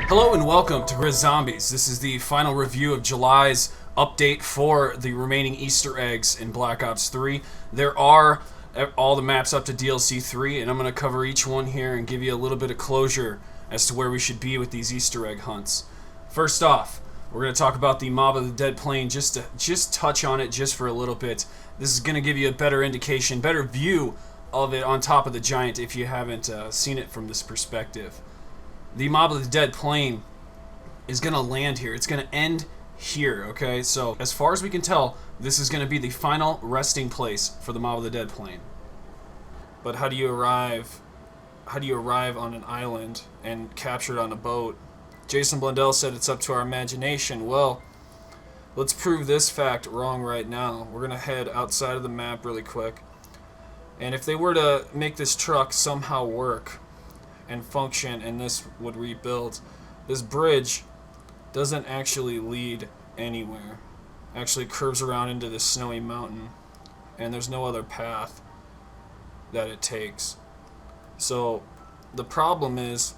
Hello and welcome to GRIZZ Zombies. This is the final review of July's update for the remaining Easter eggs in Black Ops 3. There are all the maps up to DLC 3, and I'm going to cover each one here and give you a little bit of closure as to where we should be with these Easter egg hunts. First off, we're going to talk about the Mob of the Dead plane, just touch on it just for a little bit. This is going to give you a better indication, better view of it on top of the giant if you haven't seen it from this perspective. The Mob of the Dead plane is going to land here. It's going to end here, okay? So, as far as we can tell, this is going to be the final resting place for the Mob of the Dead plane. But how do you arrive on an island and capture it on a boat? Jason Blundell said it's up to our imagination. Well, let's prove this fact wrong right now. We're going to head outside of the map really quick. And if they were to make this truck somehow work and function and this would rebuild, this bridge doesn't actually lead anywhere. It actually curves around into this snowy mountain, and there's no other path that it takes. So the problem is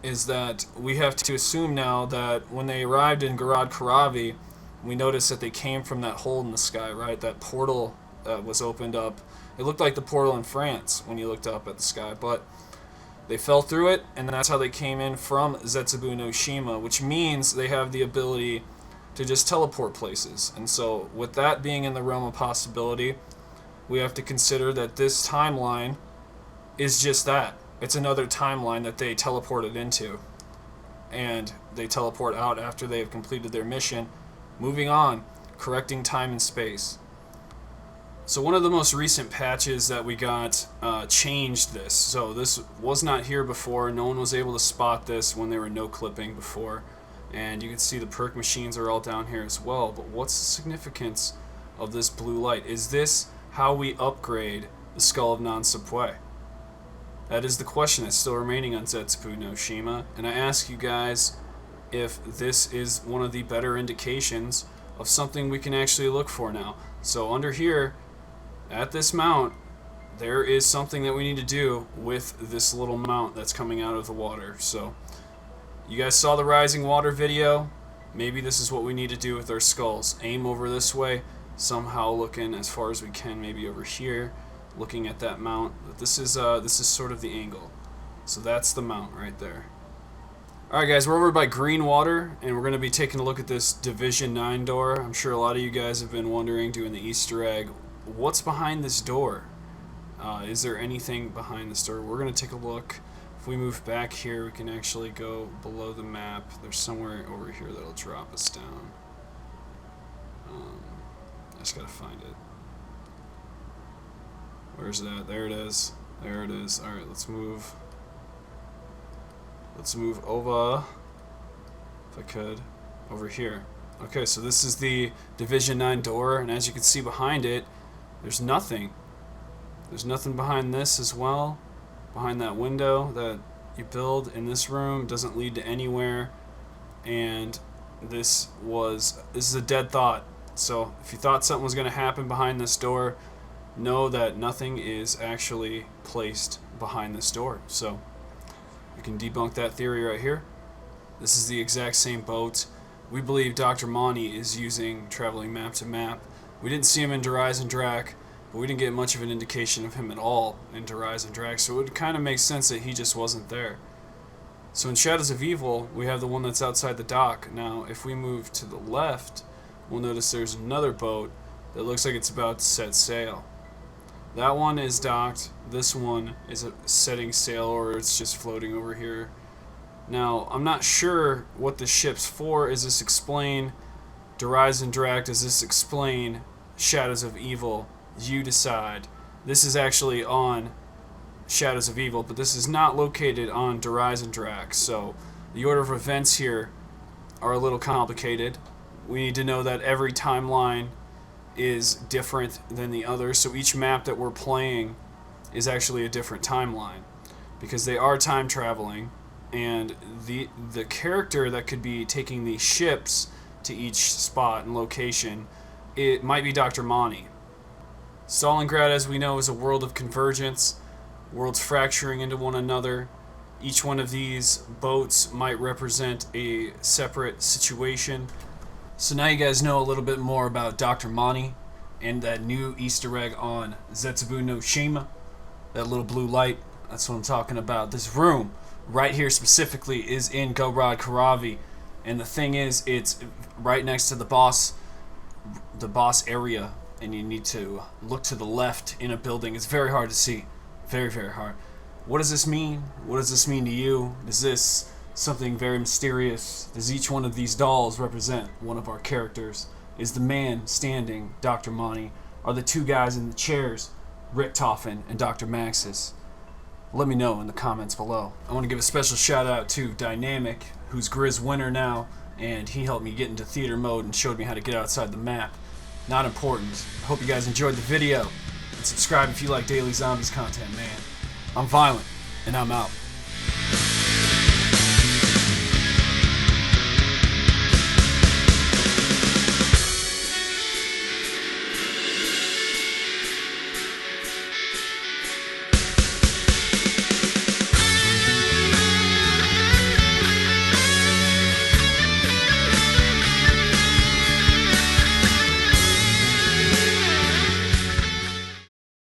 that we have to assume now that when they arrived in Garad Karavi, we noticed that they came from that hole in the sky, right? That portal that was opened up. It looked like the portal in France when you looked up at the sky, but they fell through it, and that's how they came in from Zetsubou No Shima, which means they have the ability to just teleport places. And so, with that being in the realm of possibility, we have to consider that this timeline is just that. It's another timeline that they teleported into. And they teleport out after they have completed their mission, moving on, correcting time and space. So one of the most recent patches that we got changed this. So this was not here before. No one was able to spot this when they were no clipping before. And you can see the perk machines are all down here as well. But what's the significance of this blue light? Is this how we upgrade the Skull of Non-Sapwe? That is the question that's still remaining on Zetsubou No Shima. And I ask you guys if this is one of the better indications of something we can actually look for now. So under here, at this mount, there is something that we need to do with this little mount that's coming out of the water. So, you guys saw the rising water video. Maybe this is what we need to do with our skulls. Aim over this way, somehow looking as far as we can, maybe over here, looking at that mount. But this is sort of the angle. So that's the mount right there. Alright guys, we're over by Green Water, and we're going to be taking a look at this Division 9 door. I'm sure a lot of you guys have been wondering, doing the Easter egg, what's behind this door? Is there anything behind this door? We're going to take a look. If we move back here, we can actually go below the map. There's somewhere over here that'll drop us down. I just got to find it. Where's that? There it is. There it is. Alright, let's move. Let's move over, if I could, over here. Okay, so this is the Division 9 door, and as you can see behind it, there's nothing. There's nothing behind this as well. Behind that window that you build in this room doesn't lead to anywhere. And this is a dead thought. So if you thought something was going to happen behind this door, know that nothing is actually placed behind this door. So we can debunk that theory right here. This is the exact same boat. We believe Dr. Monty is using traveling map to map. We didn't see him in GRIZZ and Drac, but we didn't get much of an indication of him at all in GRIZZ and Drac, so it would kind of make sense that he just wasn't there. So in Shadows of Evil, we have the one that's outside the dock. Now, if we move to the left, we'll notice there's another boat that looks like it's about to set sail. That one is docked. This one is setting sail, or it's just floating over here. Now, I'm not sure what the ship's for. Is this explain GRIZZ and Drac? Does this explain Shadows of Evil? You decide. This is actually on Shadows of Evil, but this is not located on GRIZZ and Drac. So the order of events here are a little complicated. We need to know that every timeline is different than the other, so each map that we're playing is actually a different timeline, because they are time traveling, and the character that could be taking the ships to each spot and location, it might be Dr. Monty. Stalingrad, as we know, is a world of convergence, worlds fracturing into one another, Each one of these boats might represent a separate situation. So now you guys know a little bit more about Dr. Monty and that new Easter egg on Zetsubou No Shima. That little blue light, that's what I'm talking about. This room right here specifically is in Gorod Karavi, and the thing is, it's right next to the boss area, and you need to look to the left in a building. It's very hard to see, very, very hard. What does this mean? What does this mean to you? Is this something very mysterious? Does each one of these dolls represent one of our characters? Is the man standing Dr. Monty? Are the two guys in the chairs Richtofen and Dr. Maxis? Let me know in the comments below. I want to give a special shout out to Dynamic, who's GRIZZ winner now, and he helped me get into theater mode and showed me how to get outside the map. Not important. Hope you guys enjoyed the video, and subscribe if you like daily zombies content, man. I'm Violent, and I'm out.